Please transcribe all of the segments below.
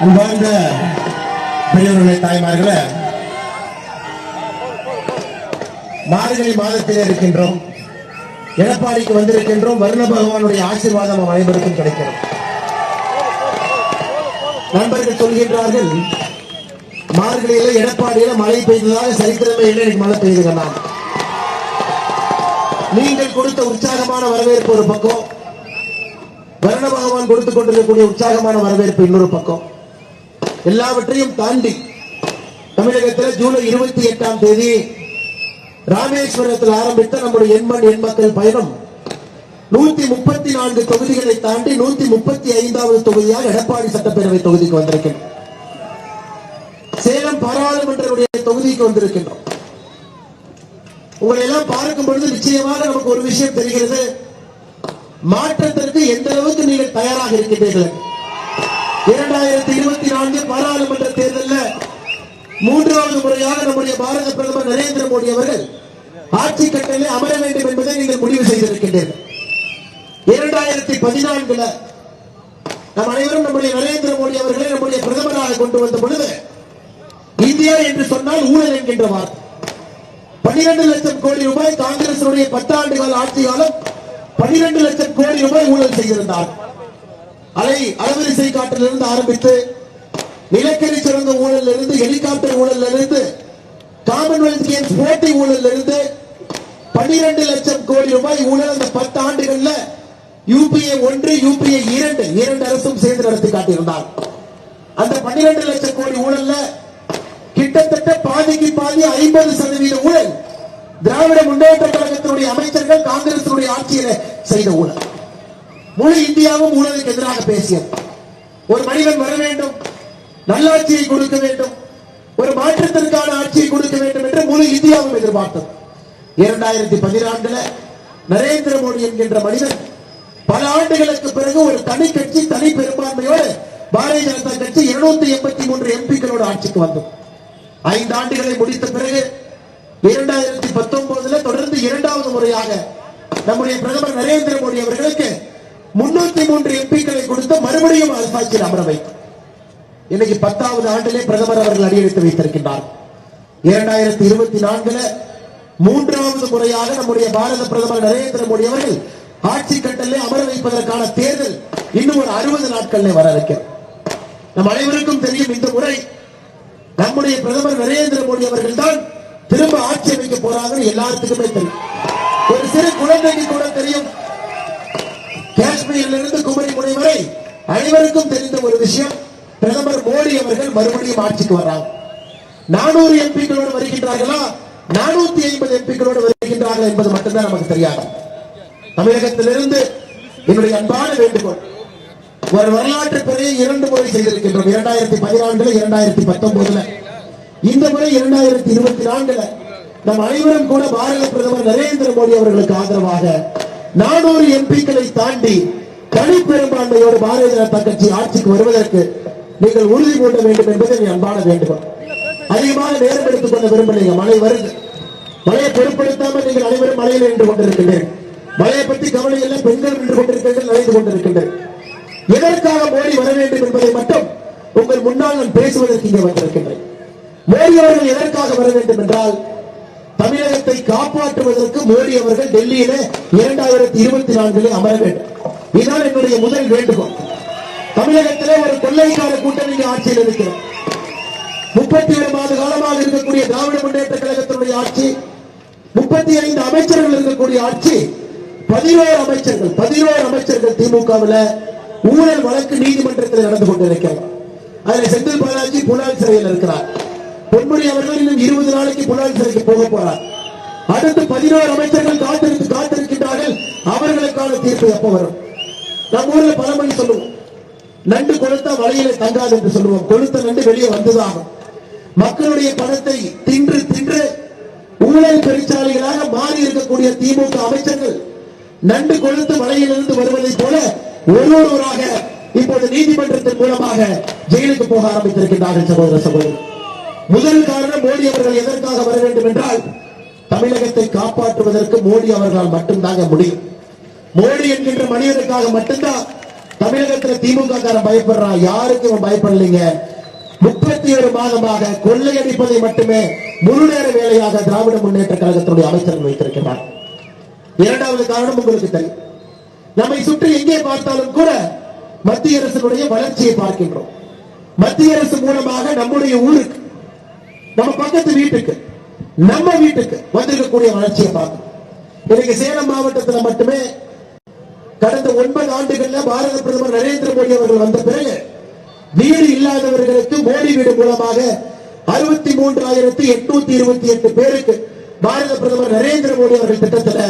அன்பார்ந்த பெரியவர்களே, தாய்மார்களே, மார்கழி மாதத்தில் இருக்கின்றோம். எடப்பாடிக்கு வந்திருக்கின்றோம். வருண பகவானுடைய ஆசீர்வாதம் அனைவருக்கும் கிடைக்கிறது. நண்பர்கள் சொல்கின்றார்கள், மார்கழியில எடப்பாடியில மழை பெய்ததாக சரித்திரமே இல்லை, எனக்கு மழை பெய்யுதுங்க. நீங்கள் கொடுத்த உற்சாகமான வரவேற்பு ஒரு பக்கம், வருண பகவான் கொடுத்துக் கொண்டிருக்கக்கூடிய உற்சாகமான வரவேற்பு இன்னொரு பக்கம். எல்லாவற்றையும் தாண்டி தமிழகத்தில் ஜூலை 28ஆம் தேதி ராமேஸ்வரத்தில் ஆரம்பித்த நம்முடைய எண்மண் எண்மக்கள் பயணம் 134 தொகுதிகளை தாண்டி 135வது தொகுதியாக எடப்பாடி சட்டப்பேரவை தொகுதிக்கு வந்திருக்கின்றோம். சேலம் பாராளுமன்ற தொகுதிக்கு வந்திருக்கின்றோம். உங்களை எல்லாம் பார்க்கும் பொழுது நிச்சயமாக நமக்கு ஒரு விஷயம் தெரிகிறது, மாற்றத்திற்கு எந்த அளவுக்கு நீங்கள் தயாராக இருக்கின்றீர்கள். 2024 பாராளுமன்ற தேர்தலில் 3வது முறையாக நம்முடைய பாரத பிரதமர் நரேந்திர மோடி அவர்கள் ஆட்சி கட்டளை அமர வேண்டும் என்பதை நீங்கள் முடிவு செய்திருக்கின்றீர்கள். 2014 நம் அனைவரும் நம்முடைய நரேந்திர மோடி அவர்களை நம்முடைய பிரதமராக கொண்டு வந்த பொழுது இந்தியா என்று சொன்னால் ஊழல் என்கின்ற வார்த்தை. 12 லட்சம் கோடி ரூபாய் காங்கிரஸ் 10 ஆண்டு கால ஆட்சி காலம் 12 லட்சம் கோடி ரூபாய் ஊழல் செய்திருந்தார். அலவரிசை காட்டிலிருந்து ஆரம்பித்து நிலக்கரி சுரங்க ஊழல் இருந்து, ஹெலிகாப்டர் ஊழல் இருந்து, காமன்வெல்த் கேம்ஸ் போட்டி ஊழல் இருந்து 12 லட்சம் கோடி ரூபாய் ஊழல் அந்த 10 ஆண்டுகள்ல யூபிஏ 1 யூபிஏ 2 அரசும் சேர்ந்து நடத்தி காட்டியிருந்தார். அந்த 12 லட்சம் கோடி ஊழல்ல கிட்டத்தட்ட பாதிக்கு பாதி 50% ஊழல் திராவிட முன்னேற்ற கழகத்தினுடைய அமைச்சர்கள் காங்கிரஸ் ஆட்சியில் செய்த ஊழல். முழு இந்தியாவும் ஊழலுக்கு எதிராக பேசியது. ஒரு மனிதன் வர வேண்டும், நல்லாட்சியை கொடுக்க வேண்டும், ஒரு மாற்றத்திற்கான ஆட்சியை கொடுக்க வேண்டும் என்று முழு இந்தியாவும் எதிர்பார்த்தது. 2014 நரேந்திர மோடி என்கின்ற மனிதன் பல ஆண்டுகளுக்கு பிறகு ஒரு தனி கட்சி, தனி பெரும்பான்மையோடு பாரதிய ஜனதா கட்சி 283 எம்பிக்களோடு ஆட்சிக்கு வந்தோம். 5 ஆண்டுகளை முடித்த பிறகு 2019 தொடர்ந்து 2வது முறையாக நம்முடைய பிரதமர் நரேந்திர மோடி அவர்களுக்கு 303 எம்பிக்களை கொடுத்து மறுபடியும் அரசாட்சியில் அமர வைக்கும். இன்னைக்கு 10வது ஆண்டிலே பிரதமர் அவர்கள் அடியெடுத்து வைத்திருக்கின்றார். 2024 3வது முறையாக நம்முடைய பாரத பிரதமர் நரேந்திர மோடி அவர்கள் ஆட்சி கட்டளை அமர வைப்பதற்கான தேர்தல் இன்னும் ஒரு 60 நாட்களில் வர இருக்கிறது. நம் அனைவருக்கும் தெரியும், இந்த முறை நம்முடைய பிரதமர் நரேந்திர மோடி அவர்கள் தான் திரும்ப ஆட்சி அமைக்க போறாங்கன்னு எல்லாத்துக்குமே தெரியும். ஒரு சிறு குழந்தைக்கு கூட தெரியும். காஷ்மீரிலிருந்து குமரி முனை வரை அனைவருக்கும் தெரிந்த ஒரு விஷயம், பிரதமர் மோடி அவர்கள் மறுபடியும் ஆட்சிக்கு வர்றாங்க. 400 எம்பிக்களோடு வருகின்றார்களா, 450 எம்பிக்களோடு வருகின்றார்கள் என்பது மட்டும்தான் நமக்கு தெரியாது. தமிழகத்திலிருந்து என்னுடைய அன்பான வேண்டுகோள், ஒரு வரலாற்று பிறையை 2 முறை செய்திருக்கின்றோம். 2014 2019 இந்த முறை 2024 நம் அனைவரும் கூட பாரத பிரதமர் நரேந்திர மோடி அவர்களுக்கு ஆதரவாக 400 எம்பிக்களை தாண்டி தனி பெரும்பான்மையோடு பாரதிய ஜனதா கட்சி ஆட்சிக்கு வருவதற்கு நீங்கள் உறுதி பூட்ட வேண்டும் என்பதை அன்பான வேண்டுகோள். அதிகமாக நேரம் எடுத்துக் கொள்ள விரும்பலைங்க. மழை வருது, மழையை பொருட்படுத்தாமல் நீங்கள் அனைவரும் மழையில் நின்று கொண்டிருக்கின்றனர். மழையை பற்றி கவலை எல்லாம் பெண்கள் நின்று கொண்டிருக்கின்றனர், நனைந்து கொண்டிருக்கின்றனர். எதற்காக மோடி வர வேண்டும் என்பதை மட்டும் உங்கள் முன்னால் நான் பேசுவதற்கு இங்கே வந்திருக்கின்றேன். மோடி அவர்கள் எதற்காக வர வேண்டும் என்றால், தமிழகத்தை காப்பாற்றுவதற்கு மோடி அவர்கள் டெல்லியில 2024 அமர வேண்டும். இதுதான் என்னுடைய முதல் வேண்டுகோள். தமிழகத்திலே ஒரு கொள்ளைக்கார கூட்டணி ஆட்சியில் இருக்கிறோம். 37 மாத காலமாக இருக்கக்கூடிய திராவிட முன்னேற்ற கழகத்தினுடைய ஆட்சி, 35 அமைச்சர்கள் இருக்கக்கூடிய ஆட்சி, 11 அமைச்சர்கள் திமுகவில் ஊழல் வழக்கு நீதிமன்றத்தில் நடந்து கொண்டிருக்கிறார். அதில் செந்தில் பாலாஜி புலால் சிறையில் இருக்கிறார். பொன்முடி அவர்கள் இன்னும் 20 நாளைக்கு புலால் சிறைக்கு போக போறார். அடுத்து 11 அமைச்சர்கள் காத்திருக்கின்றார்கள். அவர்களுக்கான தீர்ப்பு எப்ப வரும்? நம்ம ஊர்ல பழமொழி சொல்லுவோம், நண்டு கொளுத்தா வலையில தங்காது என்று சொல்லுவோம். கொளுத்த நண்டு வெளியே வந்துதான். மக்களுடைய பணத்தை தின்று தின்று ஊழல் பெருச்சாளிகளாக மாறி இருக்கக்கூடிய திமுக அமைச்சர்கள் நண்டு கொளுத்து வலையிலிருந்து வருவதை போல ஒருவராக இப்போது நீதிமன்றத்தின் மூலமாக ஜெயிலுக்கு போக ஆரம்பித்திருக்கின்றார்கள். சகோதர சகோதரி, முதல் காரணம், மோடி அவர்கள் எதற்காக வர வேண்டும் என்றால், தமிழகத்தை காப்பாற்றுவதற்கு மோடி அவர்களால் மட்டும்தாங்க முடியும். மோடி என்கின்ற மனிதனுக்காக மட்டும்தான் தமிழகத்தில் திமுக காரன் பயப்படுறான், யாருக்கும் இவன் பயப்படலைங்க. 31 மாதமாக கொள்ளையடிப்பதை மட்டுமே முழு நேர வேலையாக திராவிட முன்னேற்ற கழகத்தினுடைய அமைச்சர்கள் வைத்திருக்கிறார். இரண்டாவது காரணம் உங்களுக்கு தெரியும். நம்மை சுற்றி எங்கே பார்த்தாலும் கூட மத்திய அரசினுடைய வளர்ச்சியை பார்க்கின்றோம். மத்திய அரசு மூலமாக நம்முடைய ஊருக்கு, நம்ம பக்கத்து வீட்டுக்கு, நம்ம வீட்டுக்கு வந்திருக்கக்கூடிய வளர்ச்சியை பார்க்கணும். இன்னைக்கு சேலம் மாவட்டத்தில் மட்டுமே கடந்த 9 ஆண்டுகள்ல பாரத பிரதமர் நரேந்திர மோடி அவர்கள் வந்த பிறகு வீடு இல்லாதவர்களுக்கு மோடி வீடு மூலமாக 63,828 பேருக்கு பாரத பிரதமர் நரேந்திர மோடி அவர்கள் திட்டத்தில்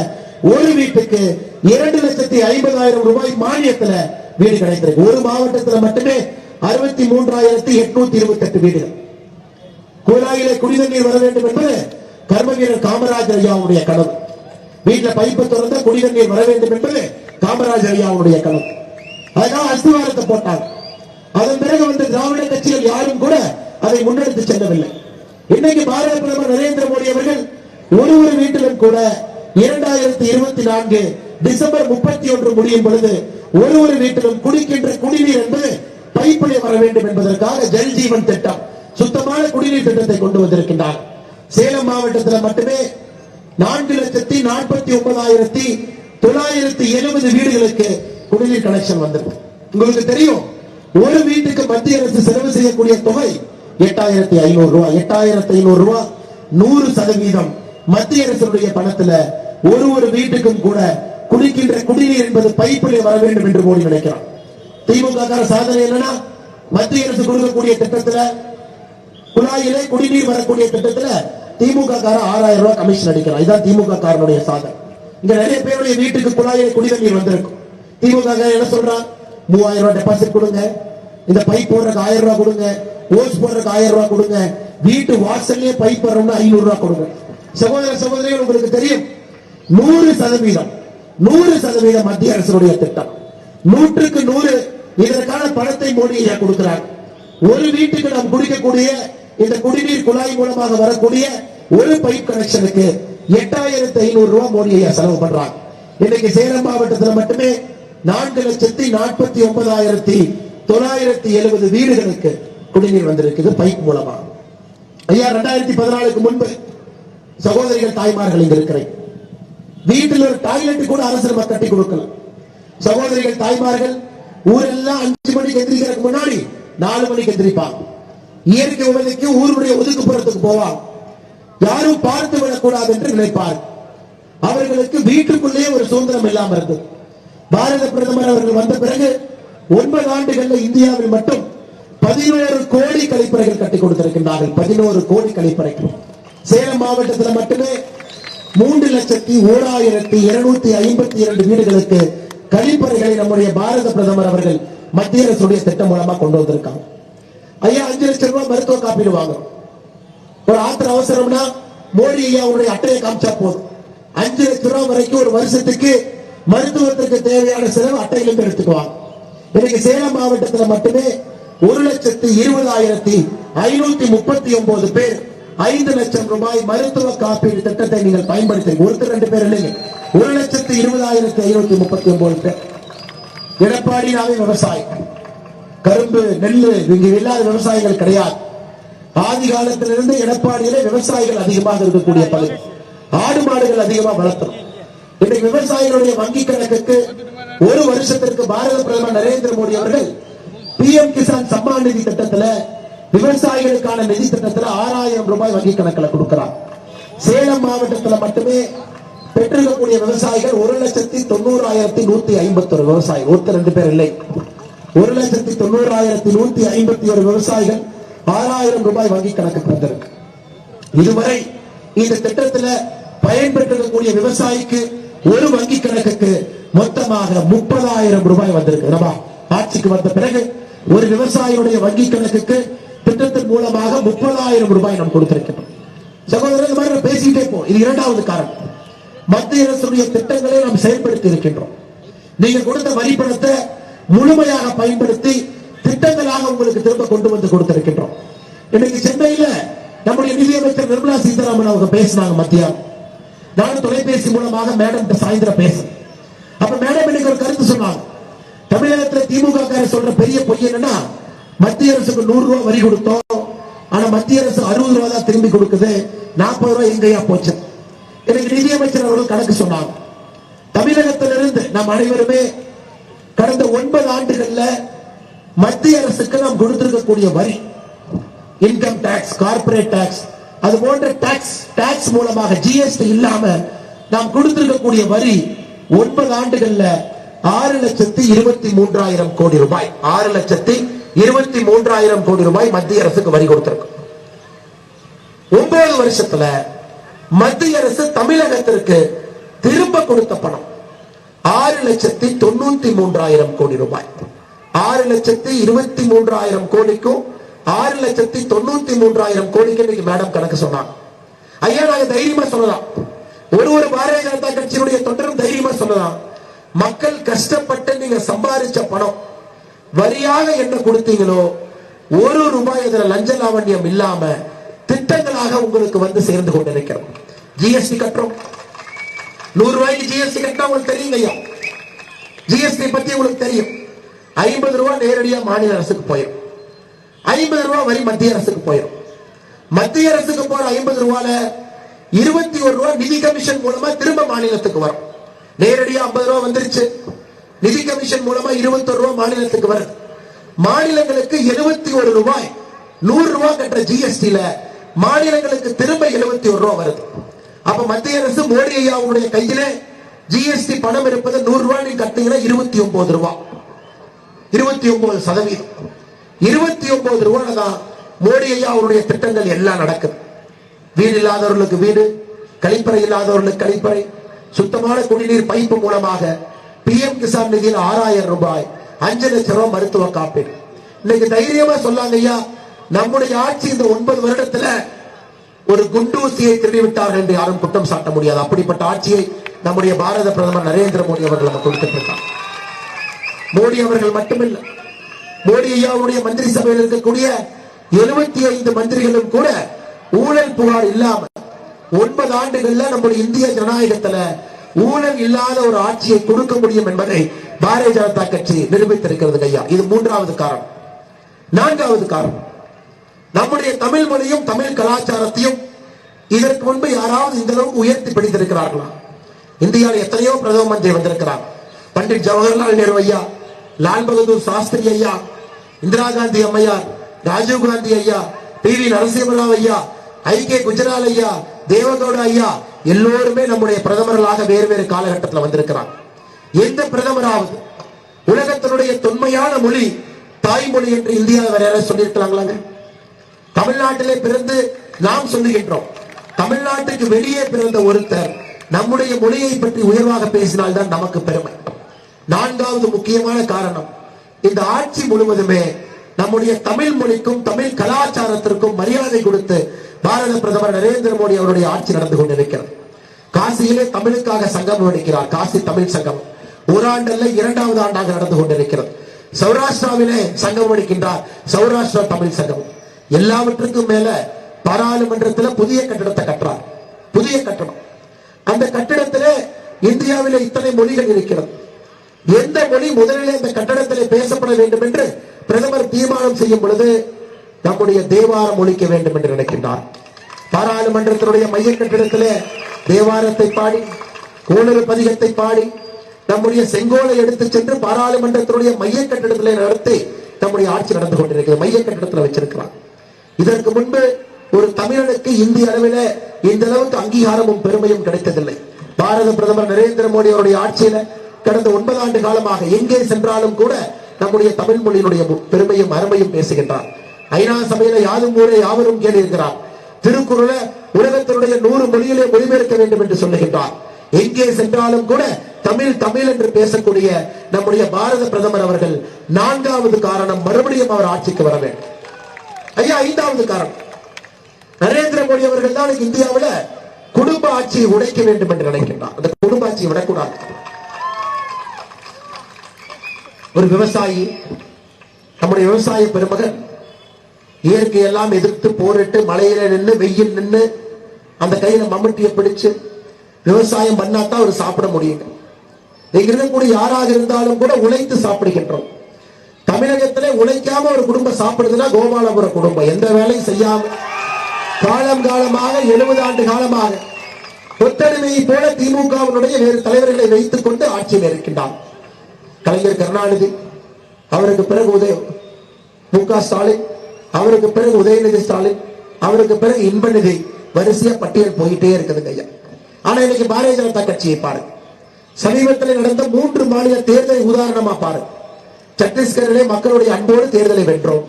ஒரு வீட்டுக்கு 2,50,000 ரூபாய் மானியத்தில் வீடு கிடைத்திருக்கு. ஒரு மாவட்டத்தில் மட்டுமே 63,828 வீடுகள். குழாயிலே குடிநீர் வர வேண்டும் என்பது கர்ம வீரர் காமராஜர் ஐயாவுடைய கனவு. வீட்டில் பைப்பு திறந்த குடிநீர் வர வேண்டும் என்பது காமராஜர் ஐயாவுடைய கனவு. அதனால அஸ்திவாரத்தை போட்டாங்க. அதன் பிறகு வந்த திராவிட கட்சிகள் யாரும் கூட அதை முன்னெடுத்து செல்லவில்லை. இன்னைக்கு பாரத பிரதமர் நரேந்திர மோடி அவர்கள் ஒரு வீட்டிலும் கூட 2024 டிசம்பர் 31 முடியும் பொழுது ஒரு வீட்டிலும் குடிக்கின்ற குடிநீர் என்பது பைப்பிலே வர வேண்டும் என்பதற்காக ஜல் ஜீவன் திட்டம், சுத்தமான குடிநீர் திட்டத்தை கொண்டு வந்திருக்கின்றார். சேலம் மாவட்டத்தில் மட்டுமே 4,49,970 வீடுகளுக்கு குடிநீர் கனெக்ஷன் வந்திருக்கு. உங்களுக்கு தெரியும், ஒரு வீட்டுக்கு மத்திய அரசு செலவு செய்யக்கூடிய தொகை 8,500 ரூபாய். 8,500 ரூபாய் 100% மத்திய அரசுடைய பணத்துல ஒரு வீட்டுக்கும் கூட குடிக்கின்ற குடிநீர் என்பது பைப்பிலே வர வேண்டும் என்று மோடி நினைக்கிறார். திமுக சாதனை என்னன்னா, மத்திய அரசு கொடுக்கக்கூடிய திட்டத்துல குழாயிலே குடிநீர் வரக்கூடிய திட்டத்துல திமுக 6,000 ரூபாய் கமிஷன் அடிக்கிறார். இதுதான் திமுக காரனுடைய சாதனை. இங்க நிறைய பேருடைய வீட்டுக்கு குழாயிலே குடிநீர் வந்திருக்கும். திமுக என்ன சொல்றான், 3,000 ரூபாய் டெபாசிட் கொடுங்க, இந்த பைப் போடுறதுக்கு 1,000 ரூபாய் கொடுங்க, ஓஸ் போடுறதுக்கு 1,000 ரூபாய் கொடுங்க, வீட்டு வாசல்லே பைப் வரணும்னு 500 ரூபாய் கொடுங்க. சகோதர சகோதரிகள், உங்களுக்கு தெரியும், 100% மத்திய அரசுடைய திட்டம். 100க்கு 100 இதற்கான பணத்தை மோடி ஐயா கொடுக்கிறார். ஒரு வீட்டுக்கு நாம் குடிக்கக்கூடிய இந்த குடிநீர் குழாய் மூலமாக வரக்கூடிய ஒரு பைப் கனெக்ஷனுக்கு 8,500 ரூபாய் மோடி ஐயா செலவு பண்றாங்க. இன்னைக்கு சேலம் மாவட்டத்தில் மட்டுமே 4,49,970 வீடுகளுக்கு குடிநீர் வந்திருக்குது பைப் மூலமா. ஐயா 2014க்கு முன்பு சகோதரிகள் தாய்மார்கள் இங்க இருக்கிறேன், வீட்டில் ஒரு டாய்லெட் கூட அரசு நம்ம கட்டி கொடுக்கலாம். சகோதரிகள் தாய்மார்கள் ஊரெல்லாம் 5 மணிக்கு எந்திரிக்கிறதுக்கு முன்னாடி 4 மணிக்கு எந்திரிப்பாங்க. இயற்கை உபதிக்கு ஊருடைய ஒதுக்குப்புறத்துக்கு போவாங்க. யாரும் பார்த்து விடக்கூடாது என்று நினைப்பார். அவர்களுக்கு வீட்டுக்குள்ளேயே ஒரு சுதந்திரம் இல்லாம இருந்தது. பாரத பிரதமர் அவர்கள் வந்த பிறகு 9 ஆண்டுகள்ல இந்தியாவில் மட்டும் 11 கோடி கழிப்பறைகள் கட்டி கொடுத்திருக்கின்றார்கள். 11 கோடி கழிப்பறைகள். சேலம் மாவட்டத்தில் மட்டுமே 3,01,252 வீடுகளுக்கு கழிப்பறைகளை நம்முடைய பாரத பிரதமர் அவர்கள் மத்திய அரசுடைய திட்டம் மூலமா கொண்டு வந்திருக்காங்க. ஐயா 5 லட்சம் ரூபாய் மருத்துவ காப்பீடு வாங்கணும். ஒரு ஆத்திர அவசரம்னா மோடி ஐயா அவருடைய அட்டையை காமிச்சா போதும். 5 லட்சம் ரூபாய் வரைக்கும் ஒரு வருஷத்துக்கு மருத்துவத்திற்கு தேவையான செலவு அட்டையிலிருந்து எடுத்துக்குவாங்க. இன்னைக்கு சேலம் மாவட்டத்தில் மட்டுமே 1,20,539 பேர் 5 லட்சம் ரூபாய் மருத்துவ காப்பீடு திட்டத்தை நீங்கள் பயன்படுத்தி, ஒருத்தர் 2 பேர் இல்லைங்க, 1,20,539 பேர். எடப்பாடி நாவே விவசாயி, கரும்பு நெல்லு இங்க இல்லாத விவசாயிகள் கிடையாது. ஆதி காலத்திலிருந்து எடப்பாடியிலே விவசாயிகள் அதிகமாக இருக்கக்கூடிய பகுதி. ஆடு மாடுகள் அதிகமாக வளர்த்தோம். இன்னைக்கு விவசாயிகளுடைய வங்கி கணக்குக்கு ஒரு வருஷத்திற்கு பாரத பிரதமர் நரேந்திர மோடி அவர்கள் PM கிசான் சம்மான் நிதி திட்டத்துல விவசாயிகளுக்கான நிதி திட்டத்துல 6,000 ரூபாய் வங்கி கணக்கில் கொடுக்கிறார். சேலம் மாவட்டத்தில் மட்டுமே பெற்றிருக்கக்கூடிய விவசாயிகள் 1,90,151 விவசாயிகள், ஒருத்தர் 2 பேர் இல்லை, 1,90,151 விவசாயிகள் 6,000 ரூபாய் வங்கி கணக்கு வந்திருக்கு. இதுவரை இந்த திட்டத்தில் பயன்பெற்றிருக்கக்கூடிய விவசாயிக்கு ஒரு வங்கி கணக்குக்கு மொத்தமாக 30,000 ரூபாய் வந்திருக்கு. நம்ம ஆட்சிக்கு வந்த பிறகு ஒரு விவசாயியுடைய வங்கி கணக்குக்கு திட்டத்தின் மூலமாக 30,000 ரூபாய் நாம் கொடுத்திருக்கிறோம். சகோதரர்கள் பேசிட்டே போ. இது இரண்டாவது காரணம். மத்திய அரசுடைய திட்டங்களை நாம் செயல்படுத்தி இருக்கின்றோம். நீங்க கொடுத்த வரி பணத்தை முழுமையாக பயன்படுத்தி திட்டங்களாக உங்களுக்கு திரும்ப கொண்டு வந்து கொடுத்திருக்கின்றோம். இன்னைக்கு சென்னையில நம்முடைய நிதியமைச்சர் நிர்மலா சீதாராமன் அவங்க பேசினாங்க மத்தியானம். நானும் தொலைபேசி மூலமாக மேடம் சாயந்தரம் பேசுறேன். அப்ப மேடம் இன்னைக்கு ஒரு கருத்து சொன்னாங்க. தமிழகத்தில் திமுக சொல்ற பெரிய பொய் என்னன்னா, மத்திய அரசுக்கு 100 ரூபாய் வரி கொடுத்தோம், ஆனா மத்திய அரசு 60 ரூபாய் தான் திரும்பி கொடுக்குது, 40 ரூபாய் எங்கேயா போச்சு. எனக்கு நிதியமைச்சர் அவர்கள் கணக்கு சொன்னாங்க. தமிழகத்திலிருந்து நாம் அனைவருமே கடந்த 9 ஆண்டுகள்ல மத்திய அரசுக்கு நாம் கொடுத்திருக்கக்கூடிய வரி, இன்கம் டாக்ஸ், கார்பரேட் டாக்ஸ், அது போன்ற டாக்ஸ் மூலமாக ஜிஎஸ்டி இல்லாம நாம் கொடுத்திருக்கக்கூடிய வரி 9 ஆண்டுகள்ல 6,23,000 கோடி ரூபாய், 6,23,000 கோடி ரூபாய் மத்திய அரசுக்கு வரி கொடுத்திருக்கும். 9 வருஷத்துல மத்திய அரசு தமிழகத்திற்கு திரும்ப கொடுத்த பணம் 6,93,000 கோடி ரூபாய். 6,23,000 கோடிக்கும் 6,93,000 கோடிக்கு இன்னைக்கு மேடம் கணக்கு சொன்னாங்க. ஐயா, நாங்க தைரியமா சொல்லலாம், ஒரு பாரதிய ஜனதா கட்சியினுடைய தொண்டரும் தைரியமா சொல்லலாம், மக்கள் கஷ்டப்பட்டு நீங்க சம்பாதிச்ச பணம் வரியாக என்ன கொடுத்தீங்களோ 1 ரூபாய் இதுல லஞ்ச லாவண்யம் இல்லாம திட்டங்களாக உங்களுக்கு வந்து சேர்ந்து கொண்டிருக்கிறோம். ஜிஎஸ்டி கட்டுறோம், 100 ரூபாய்க்கு ஜிஎஸ்டி கட்டினா உங்களுக்கு தெரியுங்க ஐயா. ஜிஎஸ்டி பத்தி உங்களுக்கு தெரியும். 50 ரூபாய் நேரடியா மாநில அரசுக்கு போயிடும், 50 ரூபாய் வரி மத்திய அரசுக்கு போயிடும். மத்திய அரசுக்கு போற 50 ரூபாயில 21 ரூபாய் நிதி கமிஷன் மூலமா திரும்ப மாநிலத்துக்கு வரும். நேரடியா 50 ரூபாய் வந்துருச்சு, நிதி கமிஷன் மூலமா 21 ரூபாய் மாநிலத்துக்கு வருது. மாநிலங்களுக்கு 71 ரூபாய், 100 ரூபாய் கட்டுற ஜிஎஸ்டில மாநிலங்களுக்கு திரும்ப 71 ரூபாய் வருது. அப்ப மத்திய அரசு மோடி ஐயாவுடைய கையில ஜிஎஸ்டி பணம் இருப்பது 100 ரூபாய் நீங்க கட்டிங்கன்னா 29 ரூபாய், 29%, 29 ரூபாய் தான் மோடி ஐயா அவருடைய திட்டங்கள் எல்லாம் நடக்குது. வீடு இல்லாதவர்களுக்கு வீடு, கழிப்பறை இல்லாதவர்களுக்கு கழிப்பறை, சுத்தமான குடிநீர் பைப்பு மூலமாக பிஎம் கிசான் நிதியில் 6,000 ரூபாய், 5 லட்சம் ரூபாய் மருத்துவ காப்பீடு. இன்னைக்கு தைரியமா சொல்லாங்க ஐயா, நம்முடைய ஆட்சி இந்த 9 வருடத்துல ஒரு குண்டூசியை திருடிவிட்டார்கள் என்று யாரும் குற்றம் சாட்ட முடியாது. அப்படிப்பட்ட ஆட்சியை நம்முடைய பாரத பிரதமர் நரேந்திர மோடி அவர்கள் நமக்கு கொடுத்திருக்கிறார். மோடி அவர்கள் மட்டுமில்ல, மோடி ஐயாவுடைய மந்திரி சபையில் இருக்கக்கூடிய 75 மந்திரிகளும் கூட ஊழல் புகார் இல்லாம 9 ஆண்டுகள்ல நம்முடைய இந்திய ஜனநாயகத்துல ஊழல் இல்லாத ஒரு ஆட்சியை கொடுக்க முடியும் என்பதை பாரதிய ஜனதா கட்சி நிரூபித்திருக்கிறது ஐயா. இது 3வது காரணம். 4வது காரணம், நம்முடைய தமிழ் மொழியும் தமிழ் கலாச்சாரத்தையும் இதற்கு முன்பு யாராவது இந்த அளவுக்கு உயர்த்தி பிடித்திருக்கிறார்களா? இந்தியாவில் எத்தனையோ பிரதம மந்திரி வந்திருக்கிறார். பண்டிட் ஜவஹர்லால் நேரு ஐயா, லால் பகதூர் சாஸ்திரி ஐயா, இந்திரா காந்தி அம்மையார், ராஜீவ் காந்தி ஐயா, PV நரசிம்மராவ் ஐயா, IK குஜரால் ஐயா, தேவகவுடா ஐயா, எல்லோருமே நம்முடைய பிரதமர்களாக வேறு வேறு காலகட்டத்தில் வந்திருக்கிறார். எந்த பிரதமராவது உலகத்தினுடைய தொன்மையான மொழி தாய்மொழி என்று இந்தியாவில் வேற யாராவது சொல்லியிருக்கலாங்களாங்க? தமிழ்நாட்டிலே பிறந்து நாம் சொல்லுகின்றோம். தமிழ்நாட்டுக்கு வெளியே பிறந்த ஒருத்தர் நம்முடைய மொழியை பற்றி உயர்வாக பேசினால்தான் நமக்கு பெருமை. 4வது முக்கியமான காரணம், இந்த ஆட்சி முழுவதுமே நம்முடைய தமிழ் மொழிக்கும் தமிழ் கலாச்சாரத்திற்கும் மரியாதை கொடுத்து பாரத பிரதமர் நரேந்திர மோடி அவருடைய ஆட்சி நடந்து கொண்டிருக்கிறது. காசியிலே தமிழுக்காக சங்கம் நடக்கிறார், காசி தமிழ் சங்கம். ஒரு ஆண்டல்ல 2வது ஆண்டாக நடந்து கொண்டிருக்கிறது. சௌராஷ்டிராவிலே சங்கம் அளிக்கின்றார், சௌராஷ்டிரா தமிழ் சங்கம். எல்லாவற்றுக்கும் மேல பாராளுமன்றத்தில் புதிய கட்டிடத்தை கட்டுறார், புதிய கட்டடம். அந்த கட்டிடத்திலே இந்தியாவிலே இத்தனை மொழிகள் இருக்கிறது. எந்த மொழி முதலிலே இந்த கட்டடத்திலே பேசப்பட வேண்டும் என்று பிரதமர் தீர்மானம் செய்யும் பொழுது நம்முடைய தேவாரம் ஒழிக்க வேண்டும் என்று நினைக்கின்றார். பாராளுமன்றத்தினுடைய மைய கட்டிடத்திலே தேவாரத்தை பாடி, கோளறு பதிகத்தை பாடி, நம்முடைய செங்கோலை எடுத்து சென்று பாராளுமன்றத்தினுடைய மைய கட்டிடத்திலே நடத்தி நம்முடைய ஆட்சி நடந்து கொண்டிருக்கிறது. மைய கட்டிடத்தில் வச்சிருக்கிறார். இதற்கு முன்பு ஒரு தமிழனுக்கு இந்திய அளவில் இந்த அளவுக்கு அங்கீகாரமும் பெருமையும் கிடைத்ததில்லை. பாரத பிரதமர் நரேந்திர மோடி அவருடைய ஆட்சியில கடந்த 9 ஆண்டு காலமாக எங்கே சென்றாலும் கூட நம்முடைய தமிழ் மொழியினுடைய பெருமையும் அருமையும் பேசுகின்றார். ஐநா சபையில யாதும் ஊரே யாவரும் கேளிருக்கிறார். திருக்குறளை உலகத்தினுடைய 100 மொழியிலே மொழிபெயர்க்க வேண்டும் என்று சொல்லுகின்றார். எங்கே சென்றாலும் கூட தமிழ் தமிழ் என்று பேசக்கூடிய நம்முடைய பாரத பிரதமர் அவர்கள் 4வது காரணம், மறுபடியும் அவர் ஆட்சிக்கு வர வேண்டும். ஐயா, 5வது காரணம், நரேந்திர மோடி அவர்கள் தான் இந்தியாவில் குடும்ப ஆட்சியை உடைக்க வேண்டும் என்று நினைக்கின்றார். அந்த குடும்ப ஆட்சியை விடக்கூடாது. ஒரு விவசாயி, நம்முடைய விவசாய பெருமகன் இயற்கையெல்லாம் எதிர்த்து போரிட்டு மழையில நின்று வெயில் நின்று அந்த கையில மம்முட்டியை பிடிச்சு விவசாயம் பண்ணாதான் அவர் சாப்பிட முடியும். இங்க இருக்கக்கூடிய யாராக இருந்தாலும் கூட உழைத்து சாப்பிடுகின்றோம். தமிழகத்திலே உழைக்காம ஒரு குடும்பம் சாப்பிடுதுன்னா கோபாலபுர குடும்பம். எந்த வேலையும் செய்யாம காலம் காலமாக 70 ஆண்டு காலமாக கொத்தடிமையை போல திமுகவினுடைய வேறு தலைவர்களை வைத்துக் கொண்டு ஆட்சியில் இருக்கின்றார். கலைஞர் கருணாநிதி, அவருக்கு பிறகு மு.க. ஸ்டாலின், அவருக்கு பிறகு உதயநிதி ஸ்டாலின், அவருக்கு பிறகு இன்பநிதி, வரிசையா பட்டியல் போயிட்டே இருக்குதுங்க ஐயா. ஆனா இன்னைக்கு பாரதிய ஜனதா கட்சியை பாருங்க. சமீபத்தில் நடந்த 3 மாநில தேர்தலை உதாரணமா பாருங்க. சத்தீஸ்கரிலே மக்களுடைய அன்போடு தேர்தலை வென்றோம்.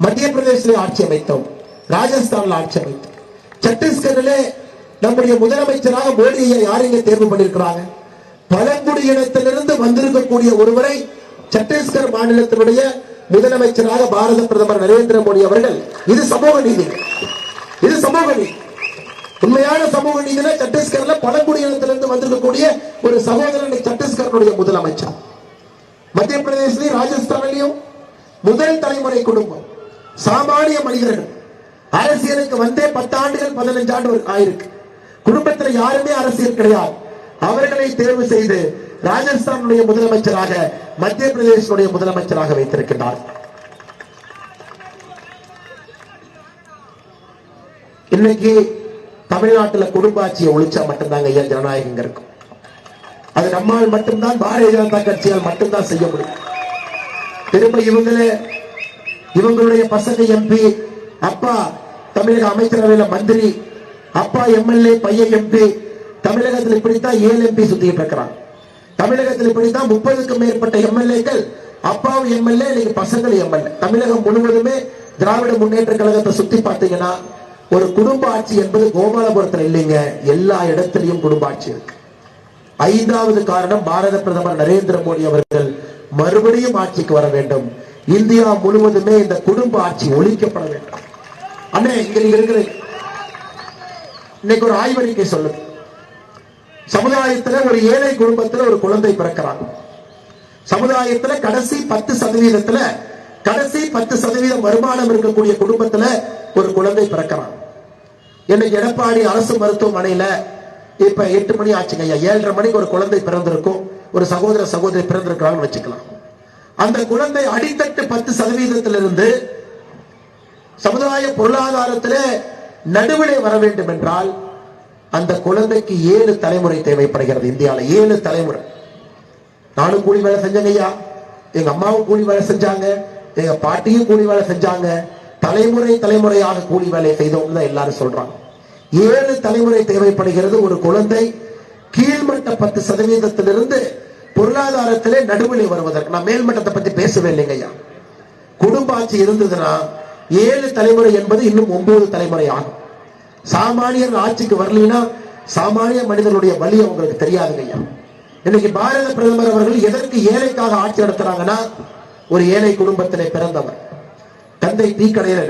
மத்திய பிரதேசத்திலே ஆட்சி அமைத்தோம். ராஜஸ்தான்ல ஆட்சி அமைத்தோம். சத்தீஸ்கரிலே நம்முடைய முதலமைச்சராக மோடியை யார் இங்கே தேர்வு பண்ணியிருக்கிறாங்க? பழங்குடி இனத்திலிருந்து வந்திருக்கக்கூடிய ஒருவரை சத்தீஸ்கர் மாநிலத்தினுடைய முதலமைச்சராக பாரத பிரதமர் நரேந்திர மோடி அவர்கள். இது சமூக நீதி. இது சமூக நீதி. உண்மையான சமூக நீதியில சத்தீஸ்கர்ல பழங்குடி இனத்திலிருந்து வந்திருக்கக்கூடிய ஒரு சகோதரன் சத்தீஸ்கருடைய முதலமைச்சர். மத்திய பிரதேசத்திலும் ராஜஸ்தானிலையும் முதல் தலைமுறை குடும்பம், சாமானிய மனிதர்கள் அரசியலுக்கு வந்தே 10 ஆண்டுகள் 15 ஆண்டு ஆயிருக்கு. குடும்பத்தில் யாருமே அரசியல் கிடையாது. அவர்களை தேர்வு செய்து ராஜஸ்தானுடைய முதலமைச்சராக, மத்திய பிரதேசனுடைய முதலமைச்சராக வைத்திருக்கிறார். இன்னைக்கு தமிழ்நாட்டில் குடும்ப ஆட்சியை ஒழிச்சா மட்டும்தாங்க ஐயா ஜனநாயகம் இருக்கும். அது நம்மால் மட்டும்தான், பாரதிய ஜனதா கட்சியால் மட்டும்தான் செய்ய முடியும். திரும்ப இவங்களுடைய பசங்க எம்பி, அப்பா தமிழக அமைச்சரவையில் மந்திரி, அப்பா எம்எல்ஏ, பையன் எம்பி. தமிழகத்தில் இப்படித்தான் 7 எம்பி சுத்திட்டு இருக்கிறாங்க. தமிழகத்தில் இப்படித்தான் 30க்கும் மேற்பட்ட எம்எல்ஏக்கள், அப்பாவும் எம்எல்ஏ, இன்னைக்கு பசங்கள் எம்எல்ஏ. தமிழகம் முழுவதுமே திராவிட முன்னேற்ற கழகத்தை சுத்தி பார்த்தீங்கன்னா ஒரு குடும்ப ஆட்சி என்பது கோபாலபுரத்தில் இல்லைங்க, எல்லா இடத்திலையும் குடும்ப ஆட்சி இருக்கு. 5வது காரணம், பாரத பிரதமர் நரேந்திர மோடி அவர்கள் மறுபடியும் ஆட்சிக்கு வர வேண்டும். இந்தியா முழுவதுமே இந்த குடும்ப ஆட்சி ஒழிக்கப்பட வேண்டும். அண்ணே, இங்க நீங்க இருக்கிறீங்க. இன்னைக்கு ஒரு ஆய்வறிக்கை சொல்லுது, சமுதாயத்தில் ஒரு ஏழை குடும்பத்தில் ஒரு குழந்தை பிறக்கிறாங்க. சமுதாயத்தில் கடைசி 10% வருமானம் இருக்கக்கூடிய குடும்பத்தில் ஒரு குழந்தை பிறக்கிறாங்க. இன்னைக்கு எடப்பாடி அரசு மருத்துவமனையில இப்ப 8 மணி ஆச்சுங்க ஐயா, 7:30 மணிக்கு ஒரு குழந்தை பிறந்திருக்கும், ஒரு சகோதரி பிறந்திருக்கிறாங்கன்னு வச்சுக்கலாம். அந்த குழந்தை அடித்தட்டு 10%இருந்து சமுதாய பொருளாதாரத்திலே நடுவிலே வர வேண்டும் என்றால் அந்த குழந்தைக்கு 7 தலைமுறை தேவைப்படுகிறது. இந்தியாவில் 7 தலைமுறை. நானும் கூலி வேலை செஞ்சேங்க ஐயா, எங்க அம்மாவும் கூலி வேலை செஞ்சாங்க, எங்க பாட்டியும் கூலி வேலை செஞ்சாங்க. தலைமுறையாக கூலி வேலை செய்தவங்க தான் எல்லாரும் சொல்றாங்க. 7 தலைமுறை தேவைப்படுகிறது ஒரு குழந்தை கீழ்மட்ட 10%இருந்து பொருளாதாரத்திலே நடுவிலே வருவதற்கு. நான் மேல்மட்டத்தை பத்தி பேசவே இல்லைங்க ஐயா. குடும்ப ஆட்சி இருந்ததுன்னா 7 தலைமுறை என்பது இன்னும் 9 தலைமுறை ஆகும். சாமானியர் ஆட்சிக்கு வரலனா சாமானிய மனிதனுடைய வழி அவங்களுக்கு தெரியாதுங்க ஐயா. இன்னைக்கு பாரத பிரதமர் அவர்கள் எதற்கு ஏழைக்காக ஆட்சி நடத்துறாங்கன்னா, ஒரு ஏழை குடும்பத்திலே பிறந்தவர், தந்தை டீ கடையில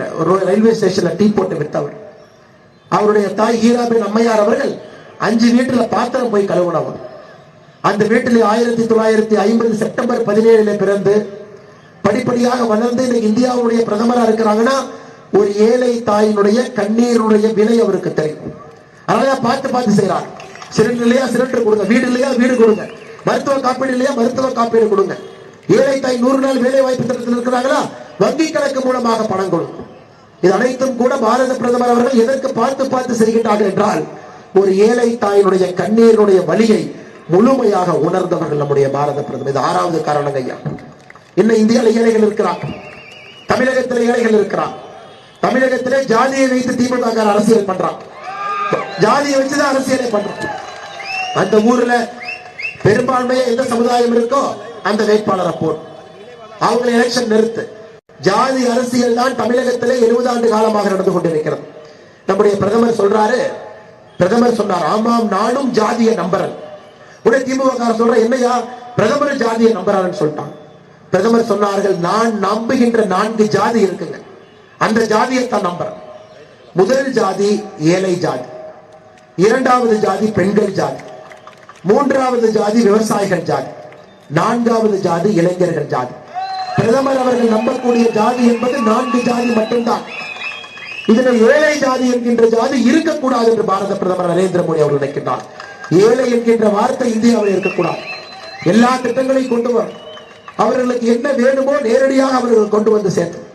ரயில்வே ஸ்டேஷன்ல டீ போட்டு வித்தவர். அவருடைய தாய் ஈராபென் அம்மையார் அவர்கள் 5 வீட்டுல பாத்திரம் போய் கழுவுனவர். அந்த வீட்டில் 1950 செப்டம்பர் 17 பிறந்து படிப்படியாக வளர்ந்து இந்தியாவுடைய பிரதமரா இருக்கிறாங்கன்னா ஒரு ஏழை தாயினுடைய கண்ணீருடைய விலை அவருக்கு தெரியும். அதனால பார்த்து செய்யறாங்க. சிலிண்டர் இல்லையா சிலிண்டர் கொடுங்க, வீடு இல்லையா வீடு கொடுங்க, மருத்துவ காப்பீடு இல்லையா மருத்துவ காப்பீடு கொடுங்க. ஏழை தாய் 100 நாள் வேலை வாய்ப்பு திட்டத்தில் இருக்கிறாங்களா, வங்கி கணக்கு மூலமாக பணம் கொடுங்க. இது அனைத்தும் கூட பாரத பிரதமர் அவர்கள் எதற்கு பார்த்து செய்கின்றார்கள் என்றால், ஒரு ஏழை தாயினுடைய கண்ணீருடைய வலியை முழுமையாக உணர்ந்தவர்கள் நம்முடைய பாரத பிரதமர். இது 6வது காரணம் ஐயா. இன்னும் இந்தியாவில் ஏழைகள் இருக்கிறார், தமிழகத்தில் ஏழைகள் இருக்கிறார். தமிழகத்திலே ஜாதியை வைத்து திமுக அரசியல் பண்றான், ஜாதியை வச்சுதான் அரசியலை பண்றான். அந்த ஊர்ல பெரும்பான்மையா எந்த சமுதாயம் இருக்கோ அந்த வேட்பாளரை போடு, அவங்களை எலெக்ஷன் நிறுத்து. ஜாதி அரசியல் தான் தமிழகத்திலே 70 ஆண்டு காலமாக நடந்து கொண்டிருக்கிறது. நம்முடைய பிரதமர் சொன்னார், ஆமாம் நானும் ஜாதியை நம்புறேன். உடனே திமுக சொல்ற, என்னையா பிரதமர் ஜாதியை நம்புறாருன்னு சொல்லிட்டான். பிரதமர் சொன்னார்கள், நான் நம்புகின்ற 4 ஜாதி இருக்குங்க, அந்த ஜாதியை தான் நம்புறேன். முதல் ஜாதி ஏழை ஜாதி, 2வது ஜாதி பெண்கள் ஜாதி, 3வது ஜாதி விவசாயிகள் ஜாதி, 4வது ஜாதி இளைஞர்கள் ஜாதி. பிரதமர் அவர்கள் நம்பக்கூடிய ஜாதி என்பது 4 ஜாதி மட்டும்தான். இதுல ஏழை ஜாதி என்கின்ற ஜாதி இருக்கக்கூடாது என்று பாரத பிரதமர் நரேந்திர மோடி அவர்கள் நினைக்கின்றார். ஏழை என்கின்ற வார்த்தை இந்தியாவில் இருக்கக்கூடாது. எல்லா திட்டங்களையும் கொண்டு வரும். அவர்களுக்கு என்ன வேணுமோ நேரடியாக அவர்கள் கொண்டு வந்து சேர்க்கணும்.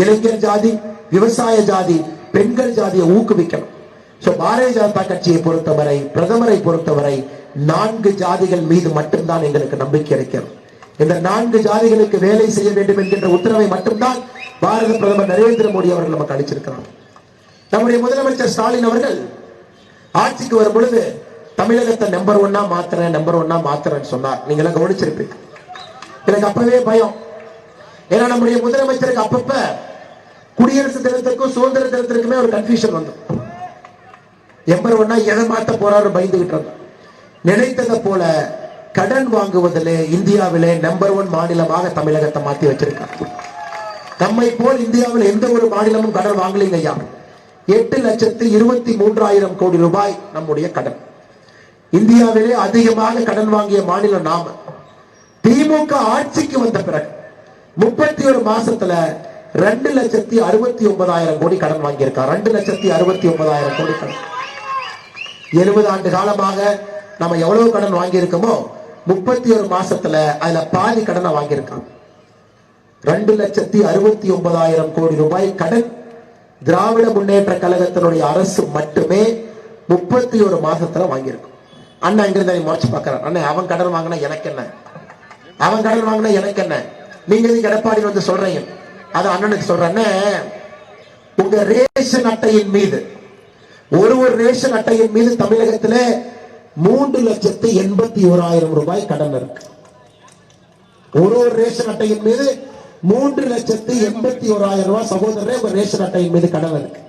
இளைஞர் ஜாதி, விவசாய ஜாதி, பெண்கள் ஜாதியை ஊக்குவிக்கணும். பாரதிய ஜனதா கட்சியை பொறுத்தவரை, பிரதமரை பொறுத்தவரை 4 ஜாதிகள் மீது மட்டும்தான் எங்களுக்கு நம்பிக்கை இருக்கிறது. இந்த 4 ஜாதிகளுக்கு வேலை செய்ய வேண்டும் என்கின்ற உத்தரவை மட்டும்தான் பாரத பிரதமர் நரேந்திர மோடி அவர்கள் நமக்கு அளிச்சிருக்கிறார். நம்முடைய முதலமைச்சர் ஸ்டாலின் அவர்கள் ஆட்சிக்கு வரும் பொழுது தமிழகத்தை நம்பர் 1 மாத்துறேன்னு சொன்னார். நீங்க எல்லாம் கவனிச்சிருப்பீங்க. எனக்கு அப்பவே பயம். ஏன்னா நம்முடைய முதலமைச்சருக்கு அப்பப்ப குடியரசு தினத்திற்கும் சுதந்திர தினத்திற்குமே ஒரு கன்ஃபியூஷன் வந்து நம்பர் 1 எதை மாத்த போறாரு பயந்துகிட்டு இருந்தார். நினைத்ததை போல கடன் வாங்குவதிலே இந்தியாவிலே நம்பர் 1 மாநிலமாக தமிழகத்தை மாத்தி வச்சிருக்காங்க. நம்மை போல் இந்தியாவில் எந்த ஒரு மாநிலமும் கடன் வாங்கலைங்க ஐயா. 8,23,000 கோடி ரூபாய் நம்முடைய கடன். இந்தியாவிலே அதிகமாக கடன் வாங்கிய மாநிலம் நாம. திமுக ஆட்சிக்கு வந்த பிறகு 31 மாசத்துல 2,69,000 கோடி கடன் வாங்கியிருக்கார். 2,69,000 கோடி கடன். 70 ஆண்டு காலமாக நம்ம எவ்வளவு கடன் வாங்கி இருக்கோமோ 31 மாசத்துல அதுல பாதி கடனை வாங்கியிருக்காங்க. 2,69,000 கோடி ரூபாய் கடன் திராவிட முன்னேற்ற கழகத்தினுடைய அரசு மட்டுமே 31 மாசத்துல வாங்கியிருக்கும். அண்ணா எங்கிருந்தா முறைச்சு பாக்குறான். அண்ணன் அவன் கடன் வாங்கினா எனக்கு என்ன, அவன் கடன் வாங்கினா எனக்கு என்ன, நீங்க எடப்பாடி வந்து சொல்றீங்க. அது அண்ணனுக்கு சொல்றேன். உங்க ரேஷன் அட்டையின் மீது ஒரு ரேஷன் அட்டையின் மீது தமிழகத்தில் 3,81,000 ரூபாய் கடன் இருக்கு. ஒரு ரேஷன் அட்டையின் மீது 3,81,000 ரூபாய் சகோதரரே ஒரு ரேஷன் அட்டையின் மீது கடன் இருக்கு.